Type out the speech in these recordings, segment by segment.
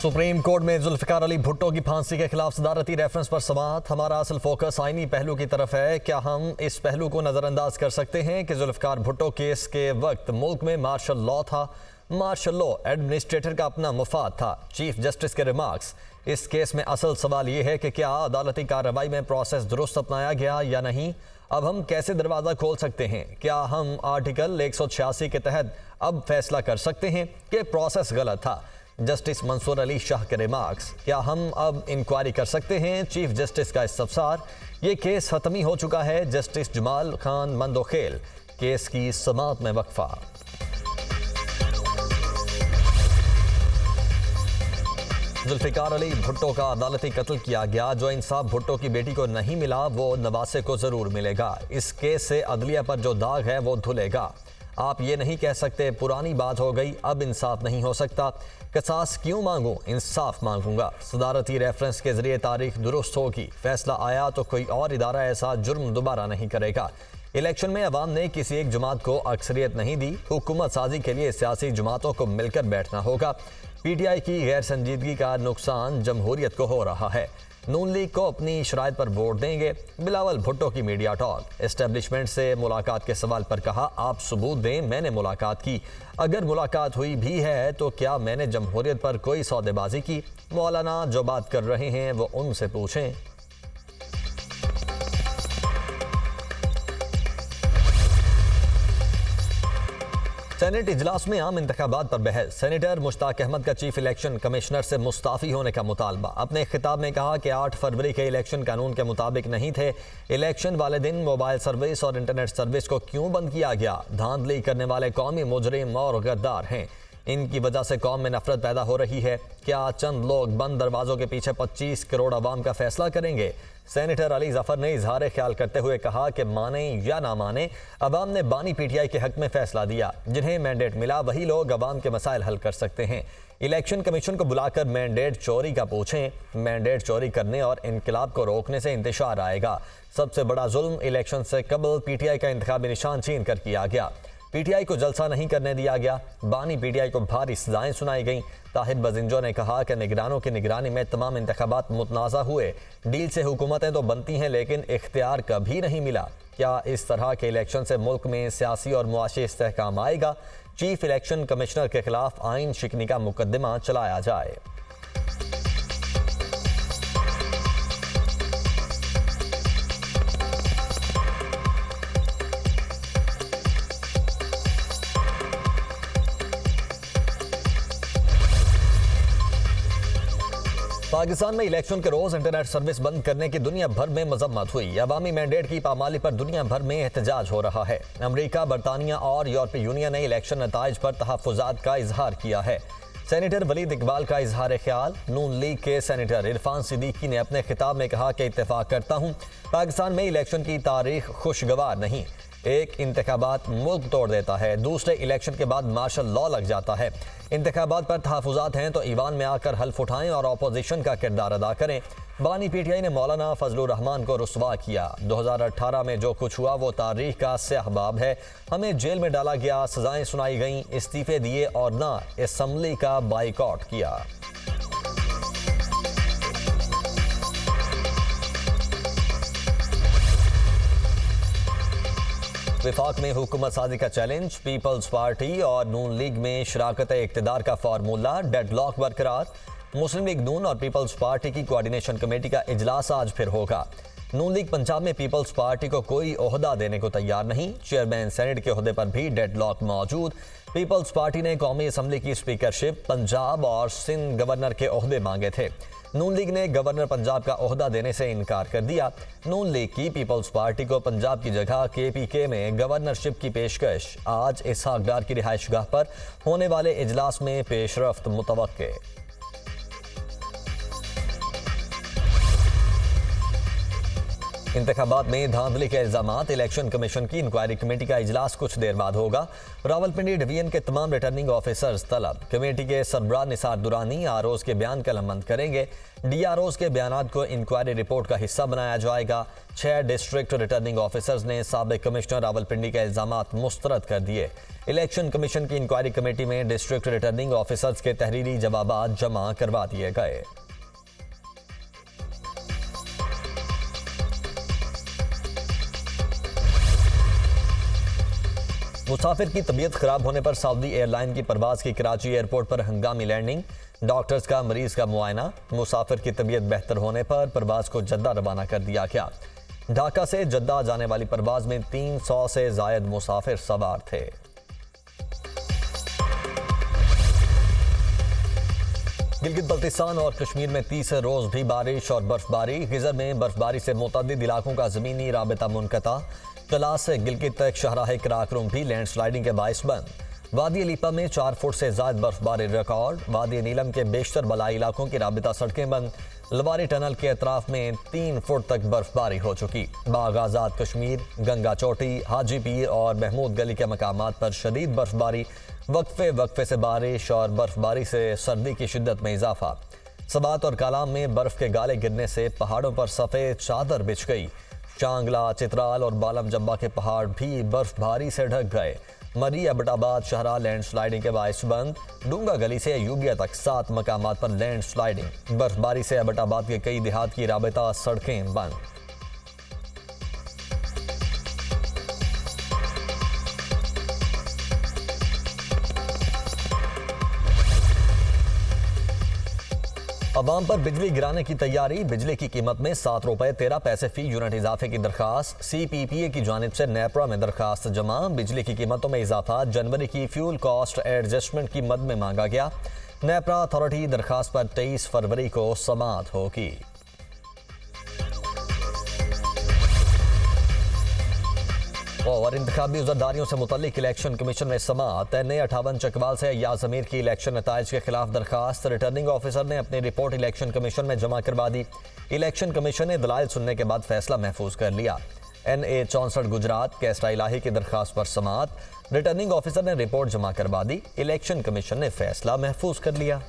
Supreme court में जुल्फिकार अली भुट्टो की फांसी के खिलाफ सदारती रेफरेंस पर समाअत। हमारा असल फोकस आईनी पहलू की तरफ है। क्या हम इस पहलू को नजरअंदाज कर सकते हैं कि जुल्फिकार भुट्टो केस के वक्त मुल्क में मार्शल लॉ था। मार्शल लॉ एडमिनिस्ट्रेटर का अपना मुफाद था। चीफ जस्टिस के रिमार्क्स। इस केस में असल सवाल ये है कि क्या अदालती कार्रवाई में प्रोसेस दुरुस्त अपनाया गया या नहीं। अब हम कैसे दरवाज़ा खोल सकते हैं? क्या हम आर्टिकल 186 के तहत अब फैसला कर सकते हैं कि प्रोसेस गलत था? जस्टिस मंसूर अली शाह के रिमार्क्स। क्या हम अब इंक्वायरी कर सकते हैं? चीफ जस्टिस का इस्तफसार। ये केस खत्मी हो चुका है। जस्टिस जमाल खान मंदोखेल। केस की समाअत में वक्फा। जुल्फिकार अली भुट्टो का अदालती कत्ल किया गया। जो इंसाफ भुट्टो की बेटी को नहीं मिला वो नवासे को जरूर मिलेगा। इस केस से अदलिया पर जो दाग है वो धुलेगा। आप ये नहीं कह सकते पुरानी बात हो गई, अब इंसाफ नहीं हो सकता। कसास क्यों मांगूं, इंसाफ मांगूंगा। सदारती रेफरेंस के जरिए तारीख दुरुस्त होगी। फैसला आया तो कोई और इदारा ऐसा जुर्म दोबारा नहीं करेगा। इलेक्शन में अवाम ने किसी एक जमात को अक्सरियत नहीं दी। हुकूमत साजी के लिए सियासी जमातों को मिलकर बैठना होगा। पीटीआई की गैर संजीदगी का नुकसान जमहूरियत को हो रहा है। नून लीग को अपनी शराइत पर वोट देंगे। बिलावल भुट्टो की मीडिया टॉक। एस्टेब्लिशमेंट से मुलाकात के सवाल पर कहा, आप सबूत दें, मैंने मुलाकात की। अगर मुलाकात हुई भी है तो क्या मैंने जमहूरियत पर कोई सौदेबाजी की? मौलाना जो बात कर रहे हैं वो उनसे पूछें। सेनेट इजलास में आम इंतखाबात पर बहस। सेनेटर मुश्ताक अहमद का चीफ इलेक्शन कमिश्नर से मुस्ताफी होने का मुतालबा। अपने खिताब में कहा कि 8 फरवरी के इलेक्शन कानून के मुताबिक नहीं थे। इलेक्शन वाले दिन मोबाइल सर्विस और इंटरनेट सर्विस को क्यों बंद किया गया? धांधली करने वाले कौमी मुजरिम और गद्दार हैं। इनकी वजह से कौम में नफरत पैदा हो रही है। क्या चंद लोग बंद दरवाजों के पीछे 25 करोड़ अवाम का फैसला करेंगे? सेनेटर अली जफर ने इजहार ख्याल करते हुए कहा कि माने या ना माने, अवाम ने बानी पीटीआई के हक में फैसला दिया। जिन्हें मैंडेट मिला वही लोग अवाम के मसाइल हल कर सकते हैं। इलेक्शन कमीशन को बुलाकर मैंडेट चोरी का पूछें। मैंडेट चोरी करने और इनकलाब को रोकने से इंतशार आएगा। सबसे बड़ा जुल्म इलेक्शन से कबल पीटीआई का इंतखाबी निशान छीन कर किया गया। पीटीआई को जलसा नहीं करने दिया गया। बानी पीटीआई को भारी सजाएं सुनाई गईं। ताहिर बजिंजो ने कहा कि निगरानों की निगरानी में तमाम इंतखाबात मुतनाज़ा हुए। डील से हुकूमतें तो बनती हैं लेकिन इख्तियार कभी नहीं मिला। क्या इस तरह के इलेक्शन से मुल्क में सियासी और मुआशी इस्तेहकाम आएगा? चीफ इलेक्शन कमिश्नर के खिलाफ आइन शिकनी का मुकदमा चलाया जाए। पाकिस्तान में इलेक्शन के रोज इंटरनेट सर्विस बंद करने की दुनिया भर में मजम्मत हुई। अवामी मैंडेट की पामाली पर दुनिया भर में एहतजाज हो रहा है। अमेरिका, बरतानिया और यूरोपीय यूनियन ने इलेक्शन नताइज पर तहफ़्फ़ुज़ात का इजहार किया है। सेनेटर वलीद इकबाल का इजहार ख्याल। नून लीग के सेनेटर इरफान सिद्दीकी ने अपने खिताब में कहा कि इत्तेफाक करता हूँ, पाकिस्तान में इलेक्शन की तारीख खुशगवार नहीं। एक इंतखाबात मुल्क तोड़ देता है, दूसरे इलेक्शन के बाद मार्शल लॉ लग जाता है। इंतखाबात पर तहफ़्फ़ुज़ात हैं तो ईवान में आकर हल्फ उठाएं और अपोजिशन का किरदार अदा करें। बानी पीटीआई ने मौलाना फजलुर रहमान को रुस्वा किया। 2018 में जो कुछ हुआ वो तारीख का स्याह बाब है। हमें जेल में डाला गया, सजाएं सुनाई गईं, इस्तीफे दिए और ना असम्बली का बाइकआउट किया। विफाक में हुकूमत साजी का चैलेंज। पीपल्स पार्टी और नून लीग में शराकत इक़्तिदार का फार्मूला। डेडलॉक बरकरार। मुस्लिम लीग नून और पीपल्स पार्टी की कोऑर्डिनेशन कमेटी का इजलास आज फिर होगा। नून लीग पंजाब में पीपल्स पार्टी को कोई ओहदा देने को तैयार नहीं। चेयरमैन सेनेट के ओहदे पर भी डेडलॉक मौजूद। पीपल्स पार्टी ने कौमी असम्बली की स्पीकरशिप, पंजाब और सिंध गवर्नर के ओहदे मांगे थे। नून लीग ने गवर्नर पंजाब का ओहदा देने से इनकार कर दिया। नून लीग की पीपल्स पार्टी को पंजाब की जगह केपीके में गवर्नरशिप की पेशकश। आज इसहाक डार की रिहाइशगाह पर होने वाले इजलास में पेशरफ्त मुतवक्के। इंतखाबात में धांधली के इल्जामात, इलेक्शन कमीशन की इंक्वायरी कमेटी का इजलास कुछ देर बाद होगा। रावलपिंडी डिवीजन के तमाम रिटर्निंग ऑफिसर्स तलब। कमेटी के सरबराह निसार दुरानी आरओज के बयान कलमबंद करेंगे। डीआरओज के बयान को इंक्वायरी रिपोर्ट का हिस्सा बनाया जाएगा। 6 डिस्ट्रिक्ट रिटर्निंग ऑफिसर्स ने साबिक कमिश्नर रावलपिंडी के इल्जामात मुस्तरद कर दिए। इलेक्शन कमीशन की इंक्वायरी कमेटी में डिस्ट्रिक्ट रिटर्निंग ऑफिसर्स के तहरीरी जवाबात जमा करवा दिए गए। मुसाफिर की तबीयत खराब होने पर सऊदी एयरलाइन की परवाज की कराची एयरपोर्ट पर हंगामी लैंडिंग। डॉक्टर्स का मरीज का मुआयना। मुसाफिर की तबीयत बेहतर होने पर परवाज को जद्दा रवाना कर दिया गया। ढाका से जद्दा जाने वाली परवाज में 300 से जायद मुसाफिर सवार थे। गिलगित बल्तिस्तान और कश्मीर में 30 रोज भी बारिश और बर्फबारी। गिजर में बर्फबारी से मुतअद्दिद इलाकों का जमीनी राबिता मुनक़ता। कलास से गिलगित तक शाहराह कराकरुम भी लैंडस्लाइडिंग के बाइस बंद। वादी अलीपा में 4 फुट से ज्यादा बर्फबारी रिकॉर्ड। वादी नीलम के बेशतर बलाई इलाकों की राबिता सड़कें बंद। लवारी टनल के अतराफ में 3 फुट तक बर्फबारी हो चुकी। बाग आज़ाद कश्मीर, गंगा चोटी, हाजी पीर और महमूद गली के मकामात पर शदीद बर्फबारी। वक्फे से बारिश और बर्फबारी से सर्दी की शिद्दत में इजाफा। सबात और कालाम में बर्फ के गाले गिरने से पहाड़ों पर सफ़ेद चादर बिछ गई। शांगला, चित्राल और बालम जम्बा के पहाड़ भी बर्फबारी से ढक गए। मरी अबटाबाद शहरा लैंडस्लाइडिंग के बायस बंद। डूंगा गली से यूबिया तक 7 मकामात पर लैंडस्लाइडिंग। बर्फबारी से अबटाबाद के कई देहात की राबिता सड़कें बंद। अवाम पर बिजली गिराने की तैयारी। बिजली की कीमत में 7 रुपए 13 पैसे फी यूनिट इजाफे की दरखास्त। CPPA की जानिब से नेपरा में दरखास्त जमा। बिजली की कीमतों में इजाफा जनवरी की फ्यूल कॉस्ट एडजस्टमेंट की मद में मांगा गया। नेपरा अथॉरिटी दरखास्त पर 23 फरवरी को समाअत होगी। और इंतखाबी उज़रदारियों से मुतल्लिक इलेक्शन कमीशन में समाअत। NA 58 चकवाल से अय्याज ज़मीर की इलेक्शन नताइज के खिलाफ दरखास्त। रिटर्निंग ऑफिसर ने अपनी रिपोर्ट इलेक्शन कमीशन में जमा करवा दी। इलेक्शन कमीशन ने दलाइल सुनने के बाद फैसला महफूज कर लिया। NA 64 गुजरात कैसरा इलाही की दरखास्त पर समाअत। रिटर्निंग ऑफिसर ने रिपोर्ट जमा करवा दी। इलेक्शन कमीशन ने फैसला महफूज कर लिया।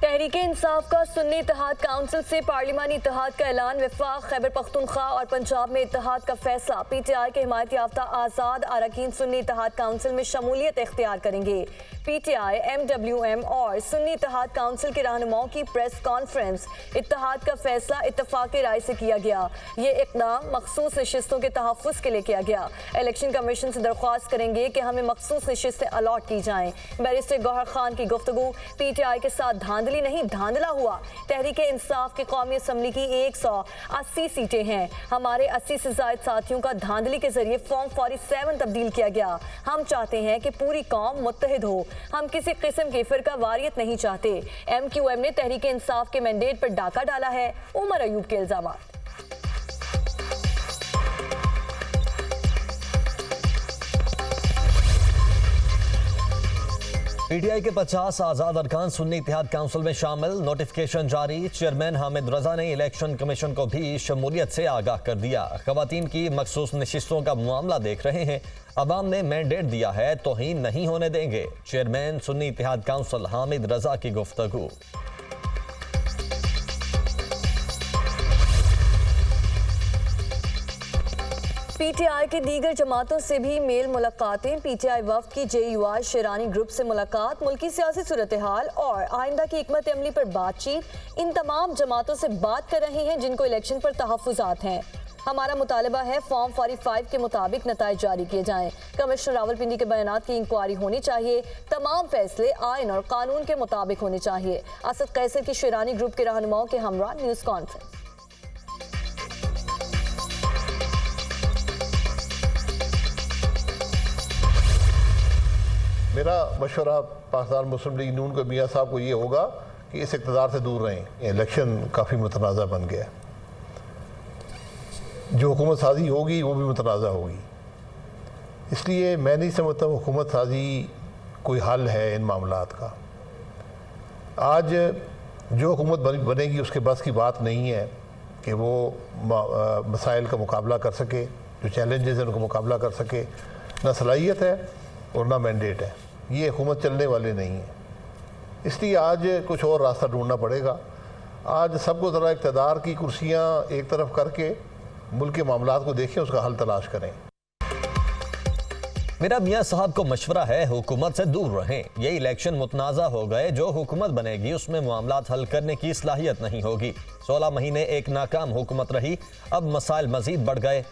तहरीके इंसाफ का सुन्नी इत्तेहाद काउंसिल से पार्लिमानी इत्तेहाद का ऐलान। वफाक, खैबर पख्तूनख्वा और पंजाब में इत्तेहाद का फैसला। PTI के हिमायत याफ्ता आज़ाद अरकान सुन्नी इत्तेहाद काउंसिल में शमूलियत इख्तियार करेंगे। PTI, MWM और सुन्नी इत्तेहाद काउंसिल के रहनुमाओं की प्रेस कॉन्फ्रेंस। इत्तेहाद का फैसला इत्तफाक़ी राय से किया गया। ये इक़दाम मखसूस नशिस्तों के तहफ़्फ़ुज़ के लिए किया गया। इलेक्शन कमीशन से दरख्वास्त करेंगे कि हमें मखसूस नशिस्तें अलॉट की जाएँ। बैरिस्टर गौहर खान की गुफ्तगू। PTI के साथ धांधली नहीं, धांधला हुआ। तहरीके इंसाफ की कौमी असम्बली की 180 सीटें हैं। हमारे 80 से ज़ायद साथियों का धांधली के जरिए फॉर्म 47 तब्दील किया गया। हम चाहते हैं कि पूरी कौम मुत्तहिद हो। हम किसी किस्म की फिरका वारियत नहीं चाहते। MQM ने तहरीके इंसाफ के मैंडेट पर डाका डाला है। उमर अयूब के इल्जाम। PTI के 50 आज़ाद अरकान सुन्नी इत्तेहाद काउंसिल में शामिल। नोटिफिकेशन जारी। चेयरमैन हामिद रजा ने इलेक्शन कमीशन को भी शमूलियत से आगाह कर दिया। खवातीन की मखसूस नशिस्तों का मामला देख रहे हैं। अवाम ने मैंडेट दिया है, तौहीन नहीं होने देंगे। चेयरमैन सुन्नी इत्तेहाद काउंसिल हामिद रजा की गुफ्तगू। PTI की दीगर जमातों से भी मेल मुलाकातें। PTI वफ्द की JUI शेरानी ग्रुप से मुलाकात। मुल्की सियासी सूरत हाल और आइंदा की हिकमत अमली पर बातचीत। इन तमाम जमातों से बात कर रहे हैं जिनको इलेक्शन पर तहफ़्फ़ुज़ात हैं। हमारा मुतालबा है फॉर्म 45 के मुताबिक नताइज जारी किए जाएं। कमिश्नर रावलपिंडी के बयानात की इंक्वायरी होनी चाहिए। तमाम फैसले आइन और कानून के मुताबिक होने चाहिए। असद कैसर की शेरानी ग्रुप के रहनुमाओं के हमरा न्यूज़ कॉन्फ्रेंस। मेरा मशवरा पाकिस्तान मुस्लिम लीग नून को मियाँ साहब को ये होगा कि इस इक़्तिदार से दूर रहें। इलेक्शन काफ़ी मुतनाज़ा बन गया। जो हुकूमत साजी होगी वो भी मुतनाज़ा होगी। इसलिए मैं नहीं समझता हुकूमत साजी कोई हल है इन मामलात का। आज जो हुकूमत बनेगी उसके बस की बात नहीं है। कि वो मसाइल का मुकाबला कर सके, जो चैलेंजेस हैं उनका मुकाबला कर सके। ना सलाहियत है और ना मैंडेट है, ये हुकूमत चलने वाली नहीं है। इसलिए आज कुछ और रास्ता ढूंढना पड़ेगा। आज सबको ज़रा इक़्तिदार की कुर्सियाँ एक तरफ करके मुल्क के मामलात को देखें, उसका हल तलाश करें। मेरा मियाँ साहब को मशवरा है, हुकूमत से दूर रहें। ये इलेक्शन मुतनाज़ा हो गए, जो हुकूमत बनेगी उसमें मामलात हल करने की सलाहियत नहीं होगी। 16 महीने एक नाकाम हुकूमत रही, अब मसाइल मजीद बढ़ गए।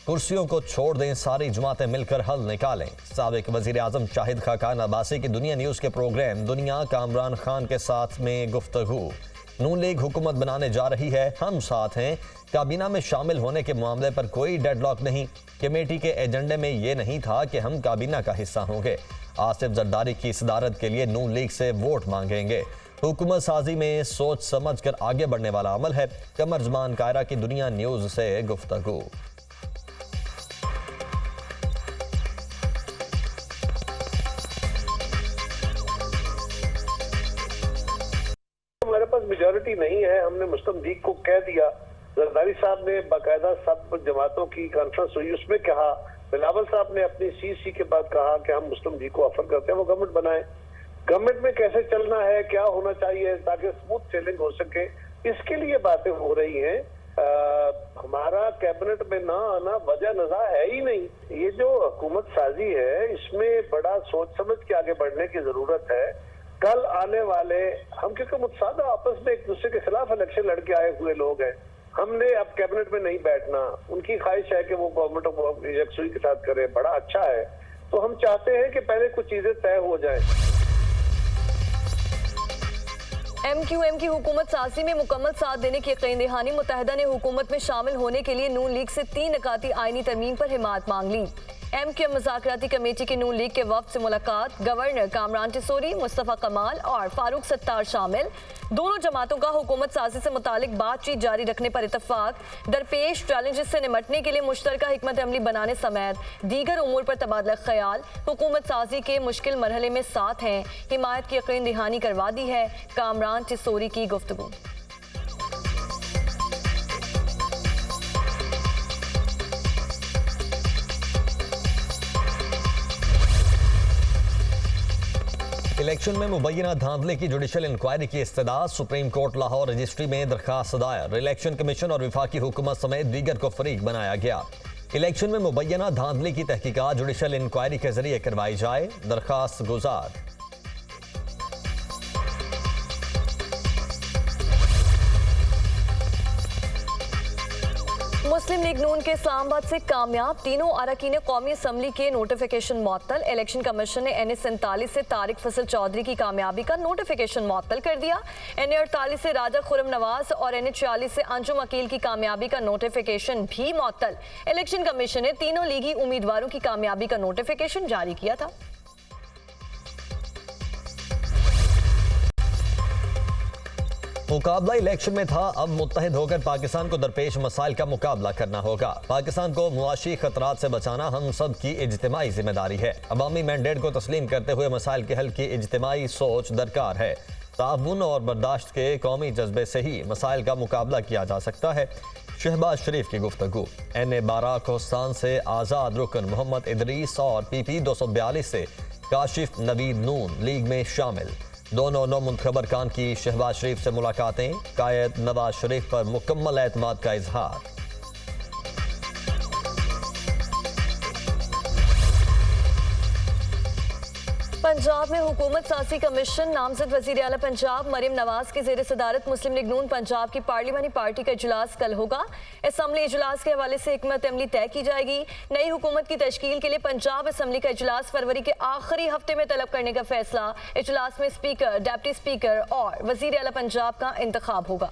कुर्सियों को छोड़ दें, सारी जमातें मिलकर हल निकालें। साबिक वज़ीर आज़म शाहिद खाकान अब्बासी की दुनिया न्यूज़ के प्रोग्राम दुनिया कामरान खान के साथ में गुफ्तगू। नून लीग हुकूमत बनाने जा रही है, हम साथ हैं। काबीना में शामिल होने के मामले पर कोई डेडलॉक नहीं। कमेटी के एजेंडे में ये नहीं था कि हम काबीना का हिस्सा होंगे। आसिफ जरदारी की सदारत के लिए नून लीग से वोट मांगेंगे। हुकूमत साजी में सोच समझ कर आगे बढ़ने वाला अमल है। कमर जमान कायरा की दुनिया न्यूज़ से गुफ्तगू। हमारे पास मेजॉरिटी नहीं है, हमने मुस्लिम लीग को कह दिया। जरदारी साहब ने बाकायदा सब जमातों की कॉन्फ्रेंस हुई, उसमें कहा। बिलावल साहब ने अपनी सीसी के बाद कहा कि हम मुस्लिम लीग को ऑफर करते हैं वो गवर्नमेंट बनाए। गवर्नमेंट में कैसे चलना है, क्या होना चाहिए ताकि स्मूथ सेलिंग हो सके, इसके लिए बातें हो रही हैं। हमारा कैबिनेट में ना आना वजह नज़ा है ही नहीं। ये जो हुकूमत साजी है, इसमें बड़ा सोच समझ के आगे बढ़ने की जरूरत है। कल आने वाले हम, क्योंकि मुतसादा आपस में एक दूसरे के खिलाफ इलेक्शन लड़के आए हुए लोग हैं, हमने अब कैबिनेट में नहीं बैठना। उनकी ख्वाहिश है कि वो गवर्नमेंट ऑफ यकसुई के साथ करे, बड़ा अच्छा है। तो हम चाहते हैं कि पहले कुछ चीजें तय हो जाएं। MQM की हुकूमत साजी में मुकम्मल साथ देने की यकीन दहानी। मुत्तहिदा ने हुकूमत में शामिल होने के लिए नून लीग से 3 निकाती आईनी तरमीम पर हिमायत मांग ली। MQM मुज़ाकराती कमेटी की नून लीग के वफ्द से मुलाकात। गवर्नर कामरान टिसोरी, मुस्तफ़ा कमाल और फारूक सत्तार शामिल। दोनों जमातों का हुकूमत साजी से मुतालिक बातचीत जारी रखने पर इतफाक। दरपेश चैलेंजेस से निमटने के लिए मुश्तरका हिकमत अमली बनाने समेत दीगर उमूर पर तबादला ख्याल। हुकूमत साजी के मुश्किल मरहले में साथ हैं, हिमायत की यकीन दहानी करवा दी है। कामरान टिसोरी की गुफ्तगू। इलेक्शन में मुबैना धांधले की जुडिशल इंक्वायरी की इस्तदा। सुप्रीम कोर्ट लाहौर रजिस्ट्री में दरखास्त दायर। इलेक्शन कमीशन और विफाकी हुकूमत समेत दीगर को फरीक बनाया गया। इलेक्शन में मुबैना धांधले की तहकीकात जुडिशल इंक्वायरी के जरिए करवाई जाए, दरखास्त गुजार। मुस्लिम लीग नून के इस्लामाबाद से कामयाब तीनों अरकान कौमी असम्बली के नोटिफिकेशन मुअत्तल। इलेक्शन कमीशन ने NA47 से तारिक फजल चौधरी की कामयाबी का नोटिफिकेशन मुअत्तल कर दिया। NA48 से राजा खुर्रम नवाज और NA46 से अंजुम अकील की कामयाबी का नोटिफिकेशन भी मुअत्तल। इलेक्शन कमीशन ने तीनों लीगी उम्मीदवारों की कामयाबी का नोटिफिकेशन जारी किया था। मुकाबला इलेक्शन में था, अब मुत्तहिद होकर पाकिस्तान को दरपेश मसाइल का मुकाबला करना होगा। पाकिस्तान को मुआशी खतरात से बचाना हम सब की इज्तिमाई जिम्मेदारी है। अवामी मैंडेट को तस्लीम करते हुए मसाइल के हल की इज्तिमाई सोच दरकार है। ताउन और बर्दाश्त के कौमी जज्बे से ही मसाइल का मुकाबला किया जा सकता है। शहबाज शरीफ की गुफ्तगू। NA12 कोस्तान से आज़ाद रुकन मोहम्मद इदरीस और PP 242 से काशिफ नवीद नून लीग में शामिल। दोनों नौमुंतखब अरकान की शहबाज शरीफ से मुलाकातें। कायद नवाज शरीफ पर मुकम्मल एतमाद का इजहार। पंजाब में हुकूमत साजी कमीशन नामजद वजीर आला पंजाब मरियम नवाज की जेर सदारत मुस्लिम लीग नून पंजाब की पार्लिमानी पार्टी का इजलास कल होगा। असम्बली इजलास के हवाले से हिकमत अमली तय की जाएगी। नई हुकूमत की तश्कील के लिए पंजाब असम्बली का इजलास फरवरी के आखिरी हफ्ते में तलब करने का फैसला। इजलास में स्पीकर, डिप्टी स्पीकर और वजीर आला पंजाब का इंतखाब होगा।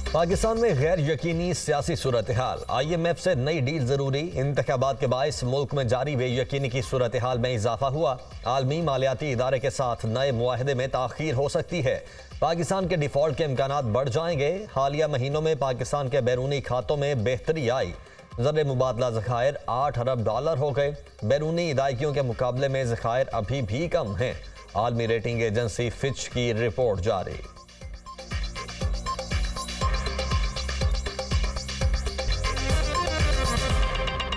पाकिस्तान में गैर यकीनी सियासी सूरत हाल। IMF से नई डील जरूरी। इंतखाबात के बायस मुल्क में जारी बेयकीनी की सूरत हाल में इजाफा हुआ। आलमी मालियाती इदारे के साथ नए मुआहदे में ताखीर हो सकती है। पाकिस्तान के डिफॉल्ट के इम्कानात बढ़ जाएंगे। हालिया महीनों में पाकिस्तान के बैरूनी खातों में बेहतरी आई। ज़र मुबादला ज़खायर 8 अरब डॉलर हो गए। बैरूनी इदायगियों के मुकाबले में ज़खायर अभी भी कम हैं। आलमी रेटिंग एजेंसी फिच की रिपोर्ट जारी।